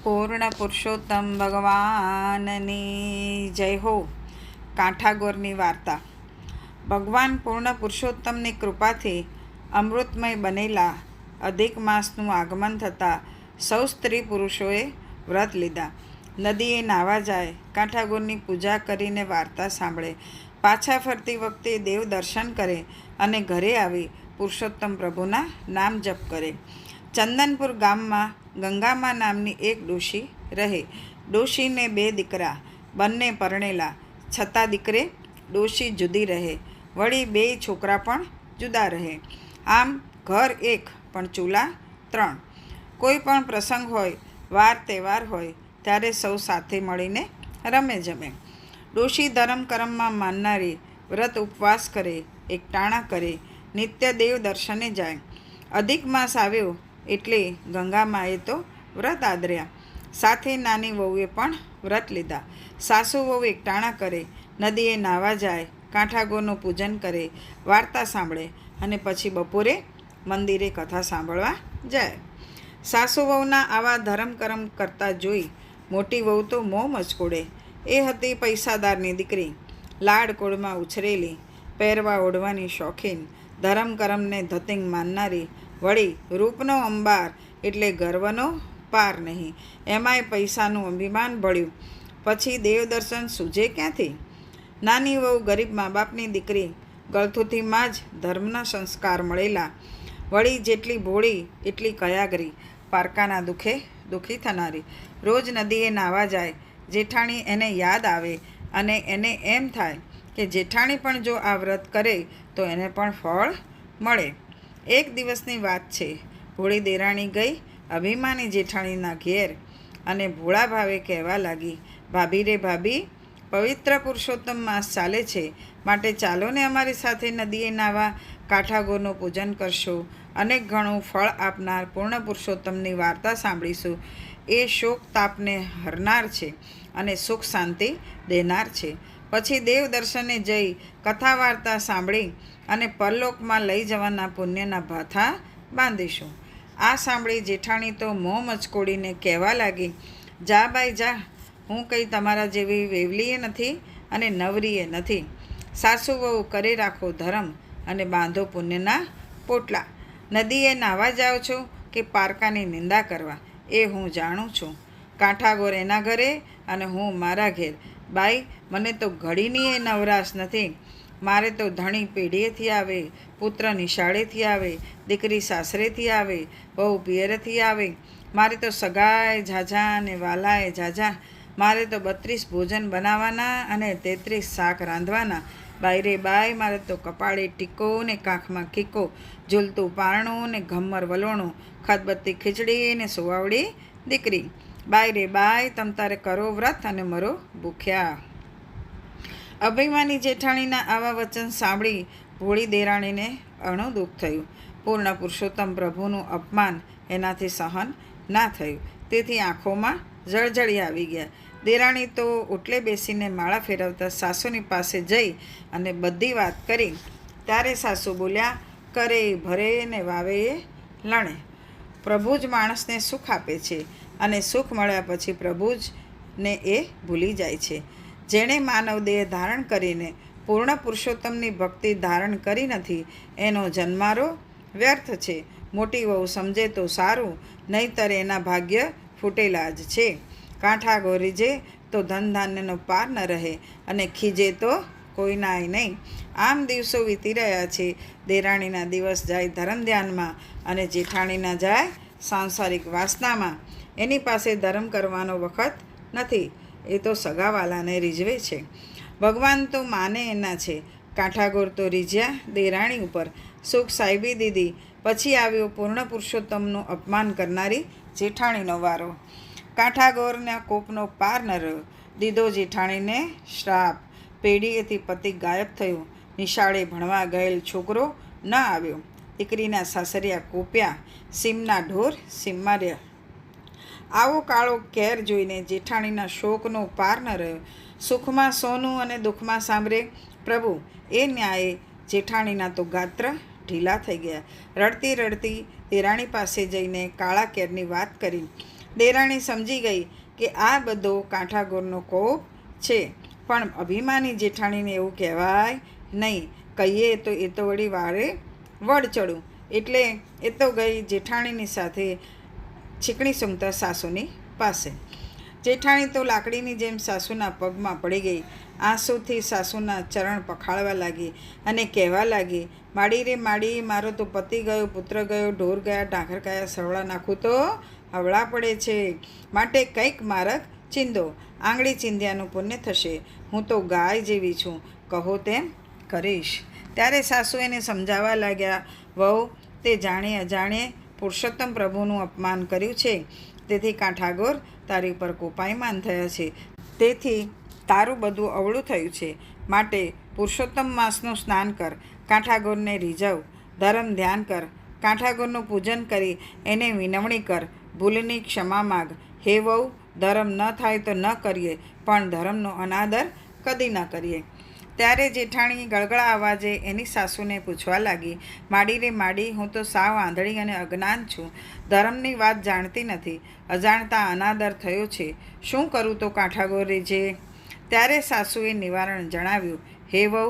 પૂર્ણ પુરુષોત્તમ ભગવાનની જય હો. કાંઠાગોરની વાર્તા. ભગવાન પૂર્ણ પુરુષોત્તમની કૃપાથી અમૃતમય બનેલા અધિક માસનું આગમન થતાં સૌ સ્ત્રી પુરુષોએ વ્રત લીધા. નદીએ નાહવા જાય, કાંઠાગોરની પૂજા કરીને વાર્તા સાંભળે, પાછા ફરતી વખતે દેવ દર્શન કરે અને ઘરે આવી પુરુષોત્તમ પ્રભુના નામ જપ કરે. ચંદનપુર ગામમાં ગંગામા નામની એક ડોશી રહે. ડોશીને 2 દીકરા, બંને પરણેલા, છતાં દીકરે ડોશી જુદી રહે, વળી 2 છોકરા પણ જુદા રહે. આમ ઘર એક પણ ચૂલા 3. કોઈ પણ પ્રસંગ હોય, વાર તહેવાર હોય ત્યારે સૌ સાથે મળીને રમે જમે. ડોશી ધર્મ કર્મમાં માનનારી, વ્રત ઉપવાસ કરે, એકટાણા કરે, નિત્ય દેવ દર્શને જાય. અધિક માસ આવ્યો એટલે ગંગામાએ તો વ્રત આદર્યા. સાથે નાની વહુએ પણ વ્રત લીધા. સાસુ વહુ એકટાણા કરે, નદીએ નાહવા જાય, કાંઠાગોરનું પૂજન કરે, વાર્તા સાંભળે અને પછી બપોરે મંદિરે કથા સાંભળવા જાય. સાસુ વહુના આવા ધર્મ કર્મ કરતા જોઈ મોટી વહુ તો મોં મચકોડે. એ હતી પૈસાદારની દીકરી, લાડકોડમાં ઉછરેલી, પહેરવા ઓઢવાની શોખીન, ધર્મ કર્મને ધતિંગ માનનારી, વળી રૂપનો અંબાર એટલે ગર્વનો પાર નહીં, એમાંય પૈસાનું અભિમાન ભળ્યું. પછી દેવદર્શન સૂજે ક્યાંથી? નાની વહુ ગરીબ મા બાપની દીકરી, ગળથુથીમાં જ ધર્મના સંસ્કાર મળેલા, વળી જેટલી ભોળી એટલી કયાગરી, પારકાના દુઃખે દુઃખી થનારી. રોજ નદીએ નાહવા જાય. જેઠાણી એને યાદ આવે અને એને એમ થાય કે જેઠાણી પણ જો આ વ્રત કરે તો એને પણ ફળ મળે. એક દિવસની વાત છે. ભોળી દેરાણી ગઈ અભિમાની જેઠાણીના ઘેર અને ભોળા ભાવે કહેવા લાગી, ભાભી રે ભાભી, પવિત્ર પુરુષોત્તમ માસ ચાલે છે, માટે ચાલો ને અમારી સાથે નદીએ નાહવા, કાંઠાગોરનું પૂજન કરશું, અનેક ઘણું ફળ આપનાર પૂર્ણ પુરુષોત્તમની વાર્તા સાંભળીશું. એ શોક તાપને હરનાર છે અને સુખ શાંતિ દેનાર છે. પછી દેવ દર્શને જઈ કથા વાર્તા સાંભળી અને પરલોકમાં લઈ જવાના પુણ્યના ભાથા બાંધીશું. આ સાંભળી જેઠાણી તો મોં મચકોડીને કહેવા લાગી, જા બાઈ જા, હું કંઈ તમારા જેવી વેવલીએ નથી અને નવરીએ નથી. સાસુ વહુ કરે રાખો ધર્મ અને બાંધો પુણ્યના પોટલા. નદીએ નાહવા જાઓ છો કે પારકાની નિંદા કરવા એ હું જાણું છું. કાંઠાગોર એના ઘરે અને હું મારા ઘેર. બાઈ, મને તો ઘડીની એ નવરાશ નથી. મારે તો ધણી પેઢીએથી આવે, પુત્ર નિશાળેથી આવે, દીકરી સાસરેથી આવે, વહુ પિયરેથી આવે. મારે તો સગાએ ઝાઝા અને વાલાએ ઝાઝા. મારે તો 32 ભોજન બનાવવાના અને 33 શાક રાંધવાના. બાઈ રે બાઈ, મારે તો કપાળે ટીકો ને કાંખમાં કીકો, ઝૂલતું પારણું ને ઘમ્મર વલોણું, ખતબત્તી ખીચડી ને સુવાવડી દીકરી. બાઈ રે બાઈ, તમ તારે કરો વ્રત અને મરો ભૂખ્યા. અભિમાની જેઠાણીના આવા વચન સાંભળી ભોળી દેરાણીને ઘણું દુઃખ થયું. પૂર્ણ પુરુષોત્તમ પ્રભુનું અપમાન એનાથી સહન ના થયું. તેથી આંખોમાં જળજળી આવી ગયા. દેરાણી તો ઓટલે બેસીને માળા ફેરવતા સાસુની પાસે જઈ અને બધી વાત કરી. ત્યારે સાસુ બોલ્યા, કરે ભરે ને વાવે એ લણે. પ્રભુ જ માણસને સુખ આપે છે અને સુખ મળ્યા પછી પ્રભુ જ ને એ ભૂલી જાય છે. જેણે માનવ દેહ ધારણ કરીને પૂર્ણ પુરુષોત્તમની ભક્તિ ધારણ કરી નથી એનો જન્મારો વ્યર્થ છે. મોટી વહુ સમજે તો સારું, નહીંતર એના ભાગ્ય ફૂટેલા જ છે. કાંઠાગોર રીજે તો ધન ધાન્યનો પાર ન રહે અને ખીજે તો કોઈનાય નહીં. આમ દિવસો વીતી રહ્યા છે. દેરાણીના દિવસ જાય ધર્મ ધ્યાનમાં અને જેઠાણીના જાય સાંસારિક વાસનામાં. એની પાસે ધર્મ કરવાનો વખત નથી. એ તો સગાવાલાને રીઝવે છે. ભગવાન તો માને એના છે. કાંઠાગોર તો રીઝ્યા દેરાણી ઉપર, સુખ સાહેબી દીધી. પછી આવ્યો પૂર્ણ પુરુષોત્તમનું અપમાન કરનારી જેઠાણીનો વારો. કાંઠાગોરના કોપનો પાર ન રહ્યો. દીધો જેઠાણીને શ્રાપ. પેઢીએથી પતિ ગાયબ થયું. નિશાળે ભણવા ગયેલ છોકરો ન આવ્યો. દીકરીના સાસરિયા કોપ્યા. સીમના ઢોર સીમમાં રહ્યા. આવો કાળો કેર જોઈને જેઠાણીના શોકનો પાર ન રહ્યો. સુખમાં સોનું અને દુઃખમાં સાંભળે પ્રભુ. એ ન્યાયે જેઠાણીના તો ગાત્ર ઢીલા થઈ ગયા. રડતી રડતી દેરાણી પાસે જઈને કાળા કેરની વાત કરી. દેરાણી સમજી ગઈ કે આ બધો કાંઠાગોરનો કોપ છે, પણ અભિમાની જેઠાણીને એવું કહેવાય નહીં. કહીએ તો એ તો વળી વારે વડ ચડું. એટલે એ તો ગઈ જેઠાણીની સાથે છીકણી સૂંઘતા સાસુની પાસે. જેઠાણી તો લાકડીની જેમ સાસુના પગમાં પડી ગઈ. આંસુથી સાસુના ચરણ પખાળવા લાગી અને કહેવા લાગી, માડી રે માડી, મારો તો પતિ ગયો, પુત્ર ગયો, ઢોર ગયા, ઢાંકર ગયા, સરવળા નાખું તો હવળા પડે છે. માટે કંઈક મારક ચીંધો, આંગળી ચીંધ્યાનું પુણ્ય થશે. હું તો ગાય જેવી છું, કહો તેમ કરીશ. ત્યારે સાસુ એને સમજાવવા લાગ્યા, વહુ, તે જાણે અજાણે પુરુષોત્તમ પ્રભુનું અપમાન કર્યું છે, તેથી કાંઠાગોર તારી ઉપર કોપાયમાન થયા છે. તેથી તારું બધું અવળું થયું છે. માટે પુરુષોત્તમ માસનું સ્નાન કર, કાંઠાગોરને રીઝવ, ધર્મ ધ્યાન કર, કાંઠાગોરનું પૂજન કરી એને વિનવણી કર, ભૂલની ક્ષમા માગ. હે વહુ, ધર્મ ન થાય તો ન કરીએ, પણ ધર્મનો અનાદર કદી ન કરીએ. ત્યારે જેઠાણી ગળગળા અવાજે એની સાસુને પૂછવા લાગી, માડી રે માડી, હું તો સાવ આંધળી અને અજ્ઞાન છું, ધર્મની વાત જાણતી નથી, અજાણતા અનાદર થયો છે. શું કરું તો કાંઠાગોર રીઝે? ત્યારે સાસુએ નિવારણ જણાવ્યું, હે વહુ,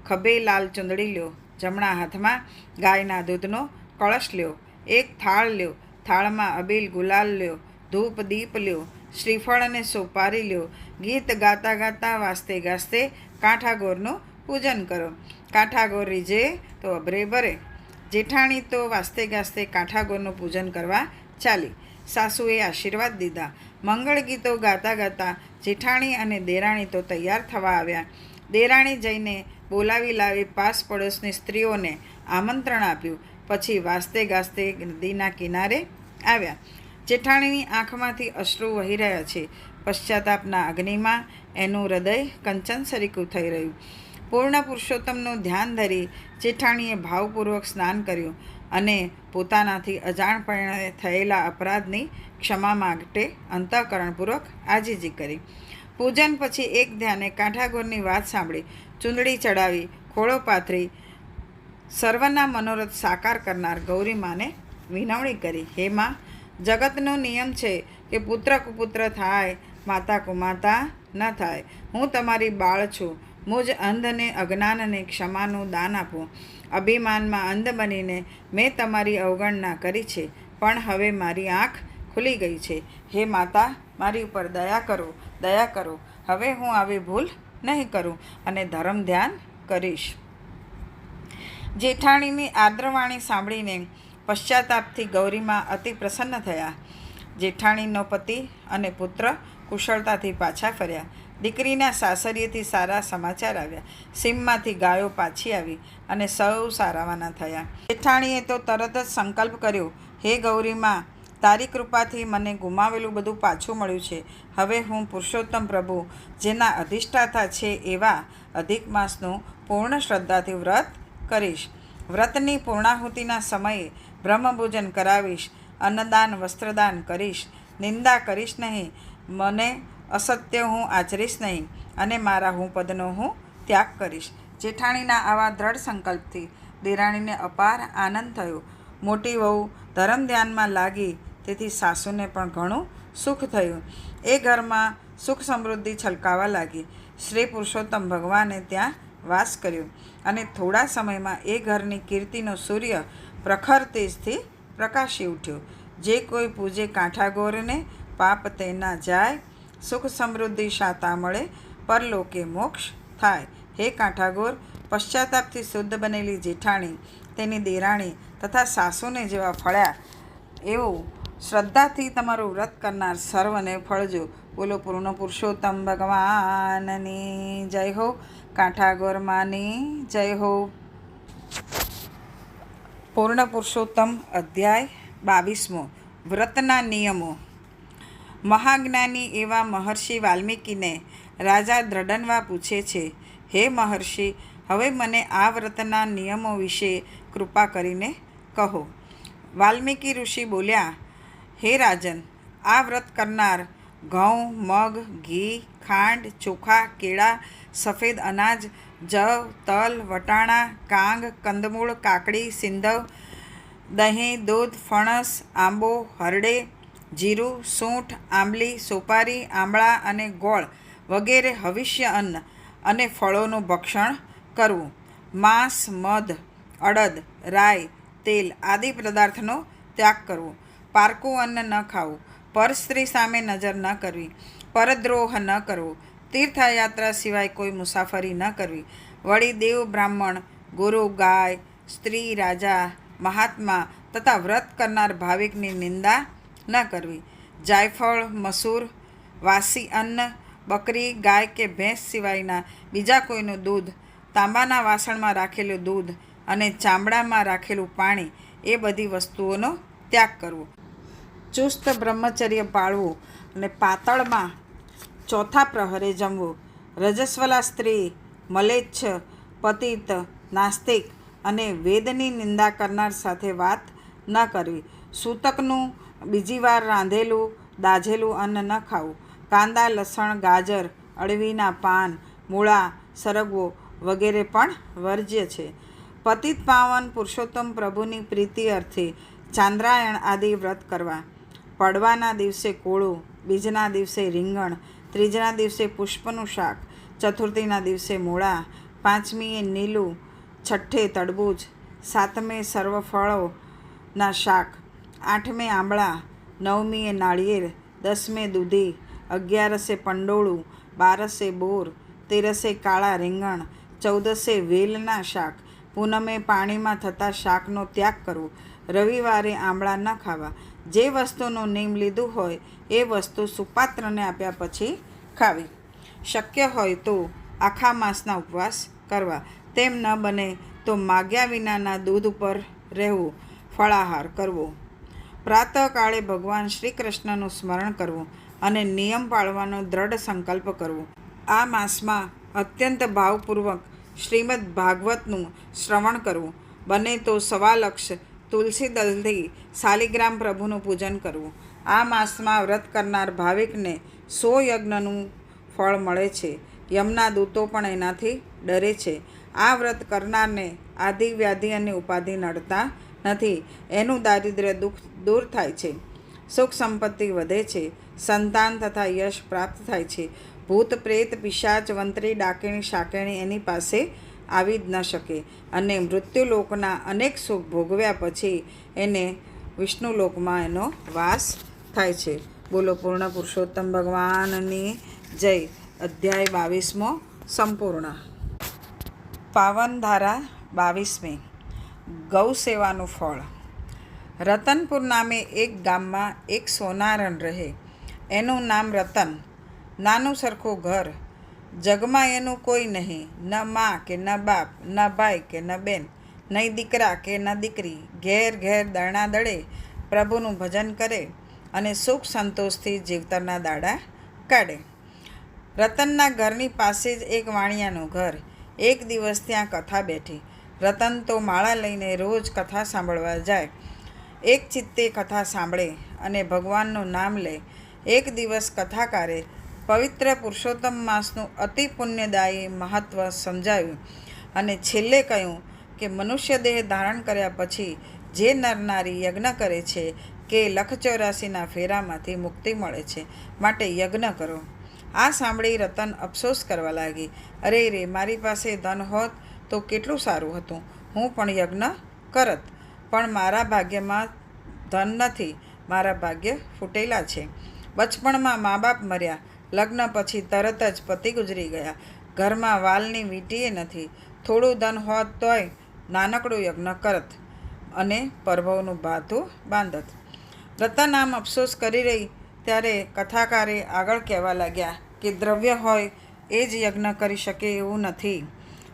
ખભે લાલ ચૂંદડી લ્યો, જમણા હાથમાં ગાયના દૂધનો કળશ લ્યો, એક થાળ લ્યો, થાળમાં અબીલ ગુલાલ લ્યો, ધૂપ દીપ લ્યો, શ્રીફળ અને સોપારી લ્યો, ગીત ગાતા ગાતા વાસ્તે ગાસ્તે કાંઠાગોરનું પૂજન કરો. કાંઠાગોર રીઝે તો અભરે ભરે. જેઠાણી તો વાસ્તે ગાસ્તે કાંઠાગોરનું પૂજન કરવા ચાલી. સાસુએ આશીર્વાદ દીધા. મંગળ ગીતો ગાતા ગાતા જેઠાણી અને દેરાણી તો તૈયાર થવા આવ્યા. દેરાણી જઈને બોલાવી લાવી પાસ પડોશની સ્ત્રીઓને આમંત્રણ આપ્યું. પછી વાસ્તે ગાસ્તે નદીના કિનારે આવ્યા. જેઠાણીની આંખમાંથી અશ્રુ વહી રહ્યા છે. પશ્ચાતાપના અગ્નિમાં એનું હૃદય કંચન સરીકું થઈ રહ્યું. પૂર્ણ પુરુષોત્તમનું ધ્યાન ધરી જેઠાણીએ ભાવપૂર્વક સ્નાન કર્યું અને પોતાનાથી અજાણપણે થયેલા અપરાધની ક્ષમા માટે અંતઃકરણપૂર્વક આજીજી કરી. પૂજન પછી એક ધ્યાને કાંઠાગોરની વાત સાંભળી, ચૂંદડી ચડાવી, ખોળો પાથરી સર્વના મનોરથ સાકાર કરનાર ગૌરીમાને વિનવણી કરી, હે માં, જગતનો નિયમ છે કે પુત્ર કુપુત્ર થાય, માતા કુમાતા ન થાય. હું તમારી બાળ છું. મુજ અંધને અજ્ઞાનને ક્ષમાનું દાન આપો. અભિમાનમાં અંધ બનીને મેં તમારી અવગણના કરી છે, પણ હવે મારી આંખ ખુલી ગઈ છે. હે માતા, મારી ઉપર દયા કરો, દયા કરો. હવે હું આવી ભૂલ નહીં કરું અને ધર્મ ધ્યાન કરીશ. જેઠાણીની આર્દ્રવાણી સાંભળીને પશ્ચાતાપથી ગૌરીમાં અતિ પ્રસન્ન થયા. જેઠાણીનો પતિ અને પુત્ર કુશળતાથી પાછા ફર્યા. દીકરીના સાસરીએથી સારા સમાચાર આવ્યા. સીમમાંથી ગાયો પાછી આવી અને સૌ સારાવાના થયા. જેઠાણીએ તો તરત જ સંકલ્પ કર્યો, હે ગૌરીમાં, તારી કૃપાથી મને ગુમાવેલું બધું પાછું મળ્યું છે. હવે હું પુરુષોત્તમ પ્રભુ જેના અધિષ્ઠાતા છે એવા અધિક માસનું પૂર્ણ શ્રદ્ધાથી વ્રત કરીશ. વ્રતની પૂર્ણાહુતિના સમયે બ્રહ્મભોજન કરાવીશ, અન્નદાન વસ્ત્રદાન કરીશ, નિંદા કરીશ નહીં, મને અસત્ય હું આચરીશ નહીં અને મારા હું પદનો હું ત્યાગ કરીશ. જેઠાણીના આવા દ્રઢ સંકલ્પથી દેરાણીને અપાર આનંદ થયો. મોટી વહુ ધર્મ ધ્યાનમાં લાગી, તેથી સાસુને પણ ઘણું સુખ થયું. એ ઘરમાં સુખ સમૃદ્ધિ છલકાવા લાગી. શ્રી પુરુષોત્તમ ભગવાને ત્યાં વાસ કર્યો અને થોડા સમયમાં એ ઘરની કીર્તિનો સૂર્ય પ્રખર તેજથી પ્રકાશી ઉઠ્યો. જે કોઈ પૂજે કાંઠાગોરને પાપ તે ના જાય, સુખ સમૃદ્ધિ શાતા મળે, પરલોકે મોક્ષ થાય. હે કાંઠાગોર, પશ્ચાતાપથી શુદ્ધ બનેલી જેઠાણી, તેની દેરાણી તથા સાસુને જેવા ફળ્યા એવું શ્રદ્ધાથી તમારું વ્રત કરનાર સર્વને ફળજો. બોલો પૂર્ણ પુરુષોત્તમ ભગવાનની જય હો. કાંઠાગોર માની જય હો. પૂર્ણ પુરુષોત્તમ અધ્યાય 22મો. વ્રતના નિયમો. મહાજ્ઞાની એવા મહર્ષિ વાલ્મીકીને રાજા દ્રઢનવા પૂછે છે, હે મહર્ષિ, હવે મને આ વ્રતના નિયમો વિશે કૃપા કરીને કહો. વાલ્મીકી ઋષિ બોલ્યા, હે રાજન, આ વ્રત કરનાર ઘઉં, મગ, ઘી, ખાંડ, ચોખા, કેળા, સફેદ અનાજ, જવ, તલ, વટાણા, કાંગ, કંદમૂળ, કાકડી, સિંધવ, દહીં, દૂધ, ફણસ, આંબો, હરડે, જીરું, સૂંઠ, આંબલી, સોપારી, આંબળા અને ગોળ વગેરે હવિષ્ય અન્ન અને ફળોનું ભક્ષણ કરવું. માંસ, મધ, અડદ, રાઈ, તેલ આદિ પદાર્થનો ત્યાગ કરવો. પારકું અન્ન ન ખાવું. પરસ્ત્રી સામે નજર ન કરવી. પરદ્રોહ ન કરવો. તીર્થયાત્રા સિવાય કોઈ મુસાફરી ન કરવી. વળી દેવ, બ્રાહ્મણ, ગુરુ, ગાય, સ્ત્રી, રાજા, મહાત્મા તથા વ્રત કરનાર ભાવિકની નિંદા ન કરવી. જાયફળ, મસૂર, વાસી અન્ન, બકરી, ગાય કે ભેંસ સિવાયના બીજા કોઈનું દૂધ, તાંબાના વાસણમાં રાખેલું દૂધ અને ચામડામાં રાખેલું પાણી એ બધી વસ્તુઓનો ત્યાગ કરવો. ચુસ્ત બ્રહ્મચર્ય પાળવું અને પાતળમાં ચોથા પ્રહરે જમવું. રજસ્વલા સ્ત્રી, મલેચ્છ, પતિત, નાસ્તિક અને વેદની નિંદા કરનાર સાથે વાત ન કરવી. સૂતકનું બીજી વાર રાંધેલું દાઝેલું અન્ન ન ખાવું. કાંદા, લસણ, ગાજર, અળવીના પાન, મૂળા, સરગવો વગેરે પણ વર્જ્ય છે. પતિત પાવન પુરુષોત્તમ પ્રભુની પ્રીતિ અર્થે ચાંદ્રાયણ આદિ વ્રત કરવા. પડવાના દિવસે કોળું, બીજના દિવસે રીંગણ, ત્રીજના દિવસે પુષ્પનું શાક, ચતુર્થીના દિવસે મૂળા, પાંચમીએ નીલું, છઠ્ઠે તરબૂચ, સાતમે સર્વ ફળોના શાક, આઠમે આંબળા, નવમીએ નાળિયેર, દસમે દૂધી, 11 પંડોળું, 12 બોર, 13 કાળા રીંગણ, 14 વેલના શાક, પૂનમે પાણીમાં થતા શાકનો ત્યાગ કરવો. રવિવારે આંબળા ન ખાવા. જે વસ્તુનું નિયમ લીધું હોય એ વસ્તુ સુપાત્રને આપ્યા પછી ખાવી. શક્ય હોય તો આખા માસના ઉપવાસ કરવા. તેમ ન બને તો માગ્યા વિનાના દૂધ ઉપર રહેવું, ફળાહાર કરવો. પ્રાતઃકાળે ભગવાન શ્રી કૃષ્ણનું સ્મરણ કરવું અને નિયમ પાળવાનો દ્રઢ સંકલ્પ કરવો. આ માસમાં અત્યંત ભાવપૂર્વક શ્રીમદ્ ભાગવતનું શ્રવણ કરવું. બને તો 1.25 લક્ષ તુલસી દલથી શાલિગ્રામ પ્રભુનું પૂજન કરવું. આ માસમાં વ્રત કરનાર ભાવિકને 100 યજ્ઞનું ફળ મળે છે. યમના દૂતો પણ એનાથી ડરે છે. આ વ્રત કરનારને આદિ, વ્યાધિ અને ઉપાધિ નડતા નથી. એનું દારિદ્ર્ય દુઃખ દૂર થાય છે. સુખ સંપત્તિ વધે છે. સંતાન તથા યશ પ્રાપ્ત થાય છે. ભૂત, પ્રેત, પિશાચ, વંતરી, ડાકીણી, શાકીણી એની પાસે આવી જ ન શકે અને મૃત્યુલોકના અનેક સુખ ભોગવ્યા પછી એને વિષ્ણુલોકમાં એનો વાસ થાય છે. બોલો પૂર્ણ પુરુષોત્તમ ભગવાનની જય. અધ્યાય 22મો સંપૂર્ણ. પાવનધારા 22મી. ગૌ સેવાનું ફળ. રતનપુર નામે એક ગામમાં એક સોનારણ રહે. એનું નામ રતન. નાનું સરખું ઘર. જગમાં એનું કોઈ નહીં. ન મા કે ન બાપ, ન ભાઈ કે ન બેન, નહીં દીકરા કે ન દીકરી. ઘેર ઘેર દરણા દળે પ્રભુનું ભજન કરે અને સુખ સંતોષથી જીવતરના દાડા કાઢે. રતનના ઘરની પાસે જ એક વાણિયાનું ઘર. એક દિવસ ત્યાં કથા બેઠી. રતન તો માળા લઈને રોજ કથા સાંભળવા જાય. એક ચિત્તે કથા સાંભળે અને ભગવાનનું નામ લે. એક દિવસ કથાકારે પવિત્ર પુરુષોત્તમ માસનું અતિ પુણ્યદાયી મહત્ત્વ સમજાવ્યું અને છેલ્લે કહ્યું કે મનુષ્ય દેહ ધારણ કર્યા પછી જે નરનારી યજ્ઞ કરે છે કે 184ના ફેરામાંથી મુક્તિ મળે છે, માટે યજ્ઞ કરો. આ સાંભળી રતન અફસોસ કરવા લાગી. અરે રે, મારી પાસે ધન હોત તો કેટલું સારું હતું. હું પણ યજ્ઞ કરત, પણ મારા ભાગ્યમાં ધન નથી. મારા ભાગ્ય ફૂટેલા છે. બચપણમાં મા બાપ મર્યા. લગ્ન પછી તરત જ પતિ ગુજરી ગયા. ઘરમાં વાલની વીંટીએ નથી. થોડું ધન હોત તોય નાનકડું યજ્ઞ કરત અને પરભવનું ભાથું બાંધત. રતન આમ અફસોસ કરી રહી ત્યારે કથાકારે આગળ કહેવા લાગ્યા કે દ્રવ્ય હોય એ જ યજ્ઞ કરી શકે એવું નથી.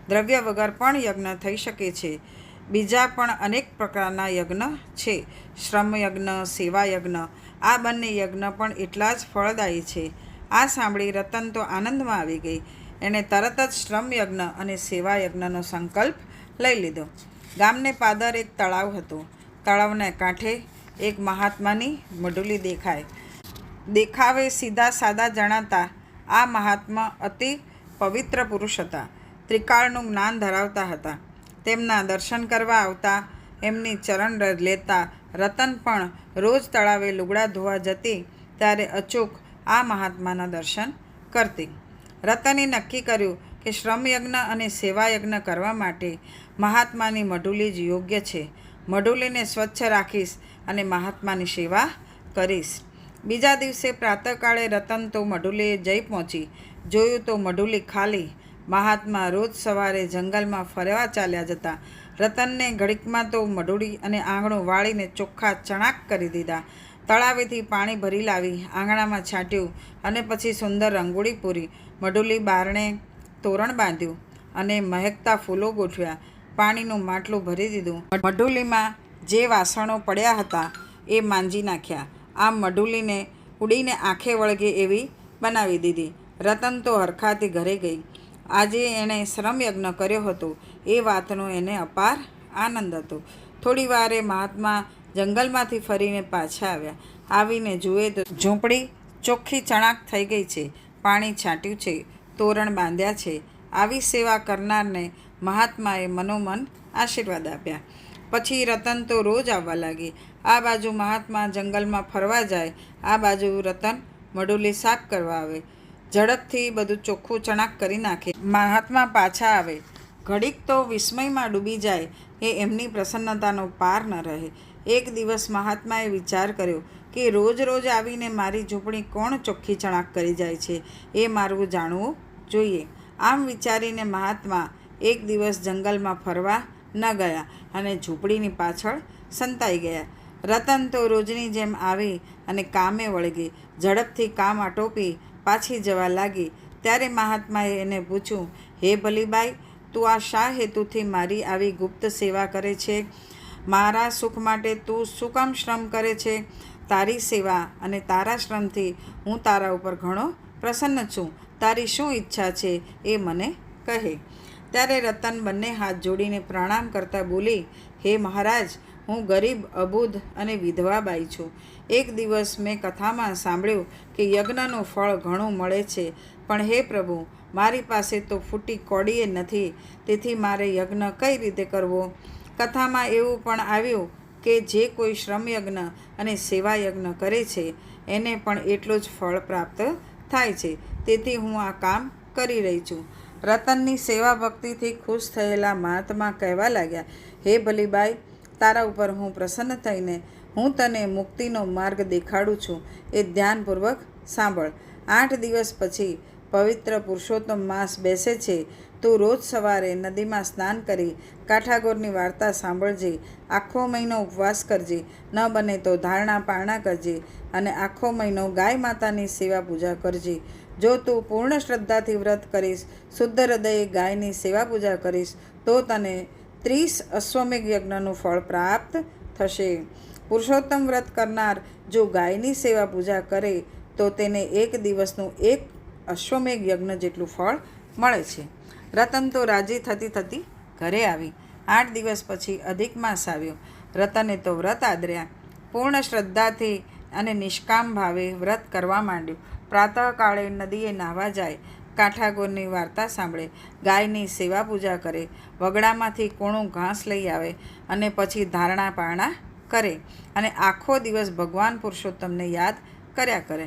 દ્રવ્ય વગર પણ યજ્ઞ થઈ શકે છે. બીજા પણ અનેક પ્રકારના યજ્ઞ છે. શ્રમ યજ્ઞ, સેવા યજ્ઞ. આ બંને યજ્ઞ પણ એટલા જ ફળદાયી છે. આ સાંભળી રતન તો આનંદમાં આવી ગઈ. એણે તરત જ શ્રમ યજ્ઞ અને સેવા યજ્ઞનો સંકલ્પ લઈ લીધો. ગામને પાદર એક તળાવ હતું. તળાવને કાંઠે એક મહાત્માની મઢુલી દેખાય. દેખાવે સીધા સાદા જણાતા આ મહાત્મા અતિ પવિત્ર પુરુષ હતા. ત્રિકાળનું જ્ઞાન ધરાવતા હતા. તેમના દર્શન કરવા આવતા, એમની ચરણ લેતા રતન પણ રોજ તળાવે લુગડા ધોવા જતી ત્યારે અચૂક આ મહાત્માના દર્શન કરતી. રતને નક્કી કર્યું કે શ્રમયજ્ઞ અને સેવાયજ્ઞ કરવા માટે મહાત્માની મઢુલી જ યોગ્ય છે. મઢુલીને સ્વચ્છ રાખીશ અને મહાત્માની સેવા કરીશ. બીજા દિવસે પ્રાતઃકાળે રતન તો મઢુલીએ જઈ પહોંચી. જોયું તો મઢુલી ખાલી. મહાત્મા રોજ સવારે જંગલમાં ફરવા ચાલ્યા જતા. રતનને ઘડીકમાં તો મઢુલી અને આંગણું વાળીને ચોખ્ખા ચણાક કરી દીધા. તળાવેથી પાણી ભરી લાવી આંગણામાં છાંટ્યું અને પછી સુંદર રંગોળી પૂરી. મઢુલી બારણે તોરણ બાંધ્યું અને મહેકતા ફૂલો ગોઠવ્યા. પાણીનું માટલું ભરી દીધું. મઢુલીમાં જે વાસણો પડ્યા હતા એ માંજી નાખ્યા. આમ મઢુલીને ઉડીને આંખે વળગે એવી બનાવી દીધી. રતન તો હરખાથી ઘરે ગઈ. આજે એણે શ્રમયજ્ઞ કર્યો હતો એ વાતનો એને અપાર આનંદ હતો. થોડી વારે મહાત્મા જંગલમાંથી ફરીને પાછા આવ્યા. આવીને જુએ તો ઝૂંપડી ચોખ્ખી ચણાક થઈ ગઈ છે. પાણી છાંટ્યું છે. તોરણ બાંધ્યા છે. આવી સેવા કરનારને મહાત્માએ મનોમન આશીર્વાદ આપ્યા. પછી રતન તો રોજ આવવા લાગી. આ બાજુ મહાત્મા જંગલમાં ફરવા જાય, આ બાજુ રતન મઢુલી સાફ કરવા આવે. ઝડપથી બધું ચોખ્ખું ચણાક કરી નાખે. મહાત્મા પાછા આવે. ઘડીક તો વિસ્મયમાં ડૂબી જાય એ એમની પ્રસન્નતાનો પાર ન રહે. એક દિવસ મહાત્માએ વિચાર કર્યો કે રોજ રોજ આવીને મારી ઝૂંપડી કોણ ચોખ્ખી ચણાક કરી જાય છે એ મારું જાણવું જોઈએ. આમ વિચારીને મહાત્મા એક દિવસ જંગલમાં ફરવા ન ગયા અને ઝૂંપડીની પાછળ સંતાઈ ગયા. રતન તો રોજની જેમ આવી અને કામે વળગી. ઝડપથી કામ આટોપી પાછી જવા લાગી. ત્યારે મહાત્માએ એને પૂછ્યું, હે ભલીબાઈ, તું આ શા હેતુથી મારી આવી ગુપ્ત સેવા કરે છે? મારા સુખ માટે તું શું કામ શ્રમ કરે છે? તારી સેવા અને તારા શ્રમથી હું તારા ઉપર ઘણો પ્રસન્ન છું. તારી શું ઈચ્છા છે એ મને કહે. ત્યારે રતન બંને હાથ જોડીને પ્રણામ કરતાં બોલી, હે મહારાજ, હું ગરીબ, અબૂધ અને વિધવા બાઈ છું. એક દિવસ મેં કથામાં સાંભળ્યું કે યજ્ઞનું ફળ ઘણું મળે છે, પણ હે પ્રભુ, મારી પાસે તો ફૂટી કોડીએ નથી. તેથી મારે યજ્ઞ કઈ રીતે કરવો? કથામાં એવું પણ આવ્યું કે જે કોઈ શ્રમયજ્ઞ અને સેવાયજ્ઞ કરે છે એને પણ એટલું જ ફળ પ્રાપ્ત થાય છે. તેથી હું આ કામ કરી રહી છું. રતનની સેવા ભક્તિથી ખુશ થયેલા મહાત્મા કહેવા લાગ્યા, હે ભલીબાઈ, તારા ઉપર હું પ્રસન્ન થઈને હું તને મુક્તિનો માર્ગ દેખાડું છું. એ ધ્યાનપૂર્વક સાંભળ. 8 દિવસ પછી પવિત્ર પુરુષોત્તમ માસ બેસે છે. તું રોજ સવારે નદીમાં સ્નાન કરી કાઠાગોરની વાર્તા સાંભળજે. આખો મહિનો ઉપવાસ કરજે. ન બને તો ધારણા પારણા કરજે અને આખો મહિનો ગાય માતાની સેવા પૂજા કરજે. જો તું પૂર્ણ શ્રદ્ધાથી વ્રત કરીશ, શુદ્ધ હૃદયે ગાયની સેવા પૂજા કરીશ, તો તને 30 અશ્વમેઘ યજ્ઞનું ફળ પ્રાપ્ત થશે. પુરુષોત્તમ વ્રત કરનાર જો ગાયની સેવા પૂજા કરે તો તેને એક દિવસનું 1 અશ્વમેઘ યજ્ઞ જેટલું ફળ મળે છે. રતન તો રાજી થતી ઘરે આવી. 8 દિવસ પછી અધિક માસ આવ્યો. રતને તો વ્રત આદર્યા. પૂર્ણ શ્રદ્ધાથી અને નિષ્કામ ભાવે વ્રત કરવા માંડ્યું. પ્રાતઃકાળે નદીએ નાહવા જાય, કાઠાગોરની વાર્તા સાંભળે, ગાયની સેવા પૂજા કરે, વગડામાંથી કૂણું ઘાસ લઈ આવે અને પછી ધારણા પારણા કરે અને આખો દિવસ ભગવાન પુરુષોત્તમને યાદ કર્યા કરે.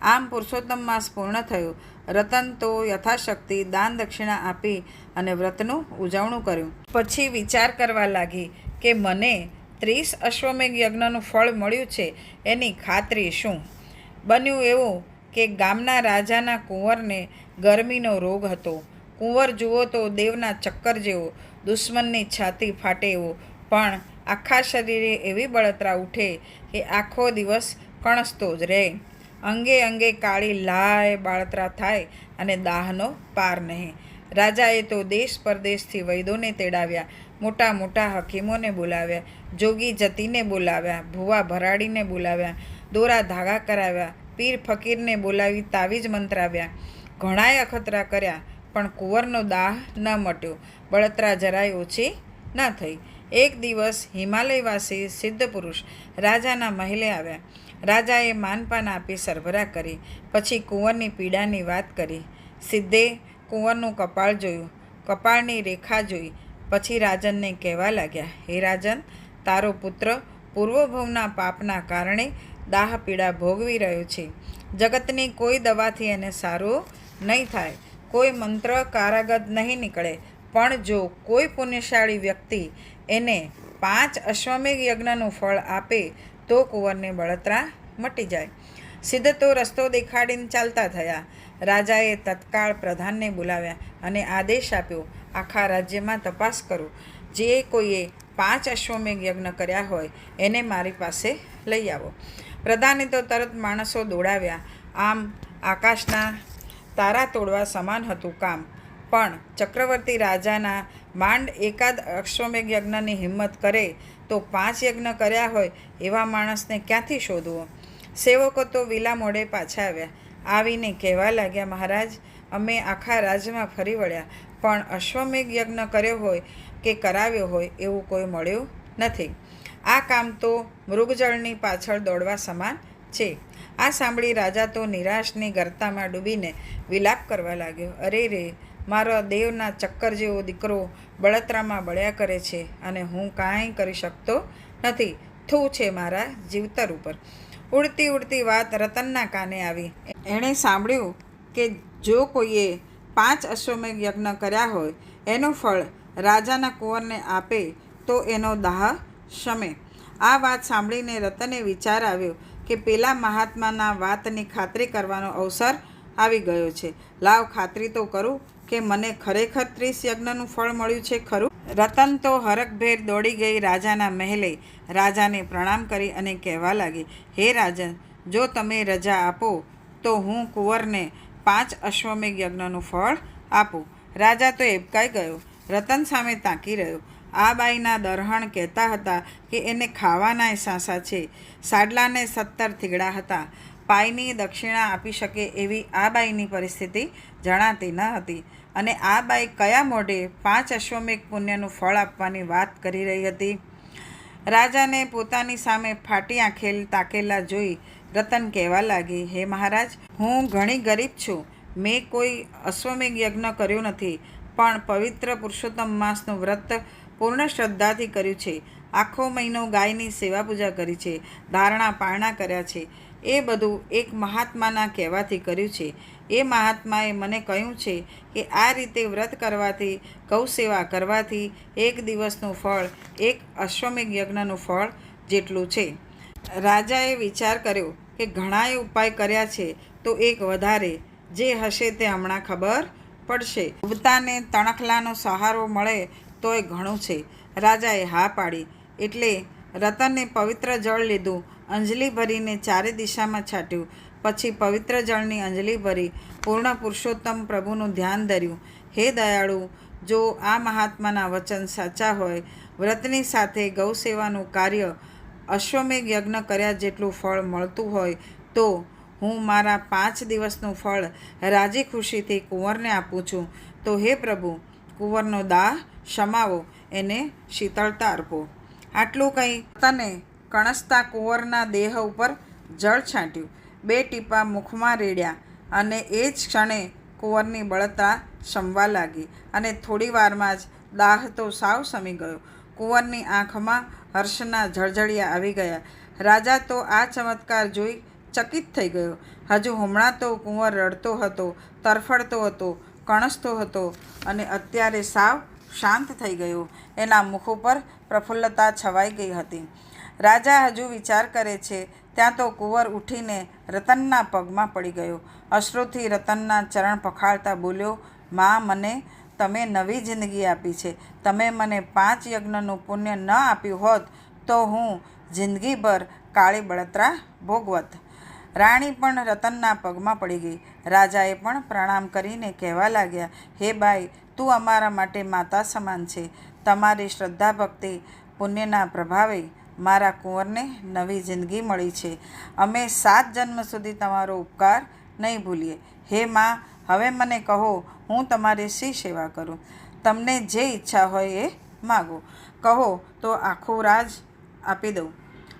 આમ પુરુષોત્તમ માસ પૂર્ણ થયો. રતન તો યથાશક્તિ દાન દક્ષિણા આપી અને વ્રતનું ઉજવણું કર્યું. પછી વિચાર કરવા લાગી કે મને 30 અશ્વમેઘ યજ્ઞનું ફળ મળ્યું છે એની ખાતરી શું? બન્યું એવું કે ગામના રાજાના કુંવરને ગરમીનો રોગ હતો. કુંવર જુઓ તો દેવના ચક્કર જેવો, દુશ્મનની છાતી ફાટે એવો, પણ આખા શરીરે એવી બળતરા ઉઠે કે આખો દિવસ કણસતો જ રહે. અંગે અંગે કાળી લાય બાળતરા થાય અને દાહનો પાર નહીં. રાજાએ તો દેશ પરદેશથી વૈદોને તેડાવ્યા, મોટા મોટા હકીમોને બોલાવ્યા, જોગી જતીને બોલાવ્યા, ભૂવા ભરાડીને બોલાવ્યા, દોરા ધાગા કરાવ્યા, પીર ફકીરને બોલાવી તાવીજ મંત્રાવ્યા, ઘણાય અખતરા કર્યા, પણ કુંવરનો દાહ ન મટ્યો, બળતરા જરાય ઓછી ન થઈ. એક દિવસ હિમાલયવાસી સિદ્ધ પુરુષ રાજાના મહેલે આવ્યા. રાજાએ માનપાન આપી સરભરા કરી. પછી કુંવરની પીડાની વાત કરી. સિદ્ધે કુંવરનું કપાળ જોયું, કપાળની રેખા જોઈ. પછી રાજનને કહેવા લાગ્યા, હે રાજન, તારો પુત્ર પૂર્વભવના પાપના કારણે દાહ પીડા ભોગવી રહ્યો છે. જગતની કોઈ દવાથી એને સારું નહીં થાય, કોઈ મંત્ર કારાગત નહીં નીકળે. પણ જો કોઈ પુણ્યશાળી વ્યક્તિ એને 5 અશ્વમેઘ યજ્ઞનું ફળ આપે તો કુંવરને બળતરા મટી જાય. સિદ્ધતો રસ્તો દેખાડીને ચાલતા થયા. રાજાએ તત્કાળ પ્રધાનને બોલાવ્યા અને આદેશ આપ્યો, આખા રાજ્યમાં તપાસ કરો. જે કોઈએ 5 અશ્વમેઘ યજ્ઞ કર્યા હોય એને મારી પાસે લઈ આવો. પ્રધાને તો તરત માણસો દોડાવ્યા. આમ આકાશના તારા તોડવા સમાન હતું કામ. પણ ચક્રવર્તી રાજાના માંડ એકાદ અશ્વમેઘ યજ્ઞની હિંમત કરે તો 5 યજ્ઞ કર્યા હોય એવા માણસને ક્યાંથી શોધવો? સેવકો તો વિલા મોડે પાછા આવ્યા. આવીને કહેવા લાગ્યા, મહારાજ, અમે આખા રાજ્યમાં ફરી વળ્યા, પણ અશ્વમેઘ યજ્ઞ કર્યો હોય કે કરાવ્યો હોય એવું કોઈ મળ્યું નથી. આ કામ તો મૃગજળની પાછળ દોડવા સમાન છે. આ સાંભળી રાજા તો નિરાશની ગર્તામાં ડૂબીને વિલાપ કરવા લાગ્યો. અરે રે, મારો દેવના ચક્કર જેવો દીકરો બળતરામાં બળ્યા કરે છે અને હું કાંઈ કરી શકતો નથી. થૂ છે મારા જીવતર ઉપર. ઉડતી ઉડતી વાત રતનના કાને આવી. એણે સાંભળ્યું કે જો કોઈએ 5 અશ્વમેઘ યજ્ઞ કર્યા હોય એનું ફળ રાજાના કુંવરને આપે તો એનો દાહ શમે. આ વાત સાંભળીને રતને વિચાર આવ્યો કે પેલા મહાત્માના વાતની ખાતરી કરવાનો અવસર આવી ગયો છે. લાવ ખાતરી તો કરું કે મને ખરેખર 30 યજ્ઞનું ફળ મળ્યું છે ખરું? રતન તો હરખભેર દોડી ગઈ રાજાના મહેલે. રાજાને પ્રણામ કરી અને કહેવા લાગી, હે રાજન, જો તમે રજા આપો તો હું કુંવરને 5 અશ્વમેઘ યજ્ઞનું ફળ આપું. રાજા તો એબકાઈ ગયો. રતન સામે તાકી રહ્યો. આ બાઈના દરહણ કહેતા હતા કે એને ખાવાનાય સાંસા છે. સાડલાને 17 થીગડા હતા. પાયની દક્ષિણા આપી શકે એવી આ બાઈની પરિસ્થિતિ જણાતી ન હતી. અને આ બાઈ કયા મોઢે 5 અશ્વમેઘ પુણ્યનું ફળ આપવાની વાત કરી રહી હતી? રાજાને પોતાની સામે ફાટી આંખે તાકેલા જોઈ રતન કહેવા લાગી, હે મહારાજ, હું ઘણી ગરીબ છું. મેં કોઈ અશ્વમેઘ યજ્ઞ કર્યો નથી, પણ પવિત્ર પુરુષોત્તમ માસનું વ્રત પૂર્ણ શ્રદ્ધાથી કર્યું છે. આખો મહિનો ગાયની સેવા પૂજા કરી છે, ધારણા પારણા કર્યા છે. એ બધું એક મહાત્માના કહેવાથી કર્યું છે. એ મહાત્માએ મને કહ્યું છે કે આ રીતે વ્રત કરવાથી, ગૌ સેવા કરવાથી 1 દિવસનું ફળ 1 અશ્વમેઘ યજ્ઞનું ફળ જેટલું છે. રાજાએ વિચાર કર્યો કે ઘણાએ ઉપાય કર્યા છે, તો એક વધારે જે હશે તે હમણાં ખબર પડશે. ડૂબતાને તણખલાનો સહારો મળે તો એ ઘણું છે. રાજાએ હા પાડી એટલે રતને પવિત્ર જળ લીધું. અંજલિ ભરીને ચારે દિશામાં છાંટ્યું. પછી પવિત્ર જળની અંજલિ ભરી પૂર્ણ પુરુષોત્તમ પ્રભુનું ધ્યાન ધર્યું. હે દયાળુ, જો આ મહાત્માના વચન સાચા હોય, વ્રતની સાથે ગૌ સેવાનું કાર્ય અશ્વમેઘ યજ્ઞ કર્યા જેટલું ફળ મળતું હોય તો હું મારા 5 દિવસનું ફળ રાજી ખુશીથી કુંવરને આપું છું. તો હે પ્રભુ, કુંવરનો દાહ શમાવો, એને શીતળતા અર્પો. આટલું કહી તને કણસતા કુંવરના દેહ ઉપર જળ છાંટ્યું. 2 ટીપા મુખમાં રેડ્યા અને એ જ ક્ષણે કુંવરની બળતરા શમવા લાગી અને થોડી વારમાં જ દાહ તો સાવ શમી ગયો. કુંવરની આંખમાં હર્ષના જળજળિયા આવી ગયા. રાજા તો આ ચમત્કાર જોઈ ચકિત થઈ ગયો. હજુ હમણાં તો કુંવર રડતો હતો, તરફડતો હતો, કણસતો હતો અને અત્યારે સાવ શાંત થઈ ગયો. એના મુખ ઉપર પ્રફુલ્લતા છવાઈ ગઈ હતી. રાજા હજુ વિચાર કરે છે ત્યાં તો કુંવર ઉઠીને રતનના પગમાં પડી ગયો. અશ્રુથી રતનના ચરણ પખાળતા બોલ્યો, માં, મને તમે નવી જિંદગી આપી છે. તમે મને 5 યજ્ઞનું પુણ્ય ન આપ્યું હોત તો હું જિંદગીભર કાળી બળતરા ભોગવત. રાણી પણ રતનના પગમાં પડી ગઈ. રાજાએ પણ પ્રણામ કરીને કહેવા લાગ્યા, હે બાઈ, તું અમારા માટે માતા સમાન છે. તમારી શ્રદ્ધા ભક્તિ પુણ્યના પ્રભાવે મારા કુંવરને નવી જિંદગી મળી છે. અમે 7 જન્મ સુધી તમારો ઉપકાર નહીં ભૂલીએ. હે માં, હવે મને કહો, હું તમારી શી સેવા કરું? તમને જે ઈચ્છા હોય એ માગો. કહો તો આખું રાજ આપી દઉં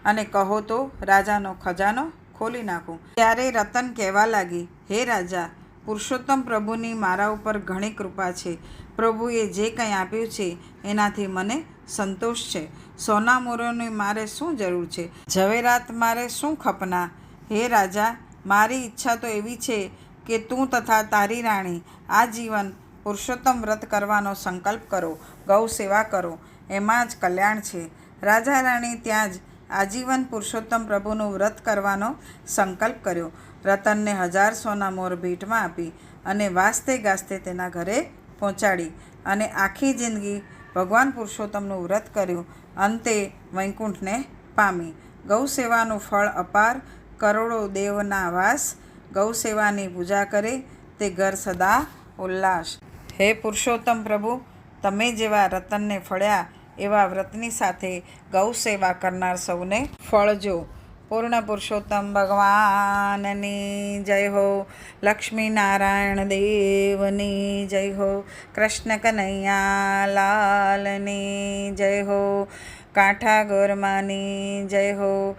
અને કહો તો રાજાનો ખજાનો ખોલી નાખું. ત્યારે રતન કહેવા લાગી, હે રાજા, પુરુષોત્તમ પ્રભુની મારા ઉપર ઘણી કૃપા છે. પ્રભુએ જે કંઈ આપ્યું છે એનાથી મને સંતોષ છે. સોના મોરોની મારે શું જરૂર છે? ઝવેરાત મારે શું ખપના? હે રાજા, મારી ઈચ્છા તો એવી છે કે તું તથા તારી રાણી આજીવન પુરુષોત્તમ વ્રત કરવાનો સંકલ્પ કરો, ગૌ સેવા કરો, એમાં જ કલ્યાણ છે. રાજા રાણી ત્યાં જ આજીવન પુરુષોત્તમ પ્રભુનું વ્રત કરવાનો સંકલ્પ કર્યો. રતનને 1000 સોના મોર ભેટમાં આપી અને વાસ્તે ગાસ્તે તેના ઘરે પહોંચાડી અને આખી જિંદગી ભગવાન પુરુષોત્તમનું વ્રત કર્યું. અંતે વૈકુંઠને પામી. ગૌ સેવાનું ફળ અપાર, કરોડો દેવના વાસ. ગૌ સેવાની પૂજા કરે તે ઘર સદા ઉલ્લાસ. હે પુરુષોત્તમ પ્રભુ, તમે જેવા રતનને ફળ્યા એવા વ્રતની સાથે ગૌ સેવા કરનાર સૌને ફળજો. પૂર્ણ પુરુષોત્તમ ભગવાનની જય હો. લક્ષ્મીનારાયણ દેવની જય હો. કૃષ્ણ કનૈયા લાલની જય હો. કાંઠા ગોરમાની જય હો.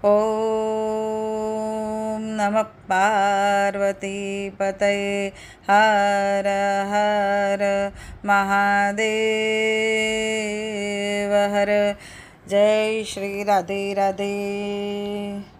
ઓમ નમઃ પાર્વતી પતયે. હર હર મહાદેવ હર. જય શ્રી રાધે રાધે.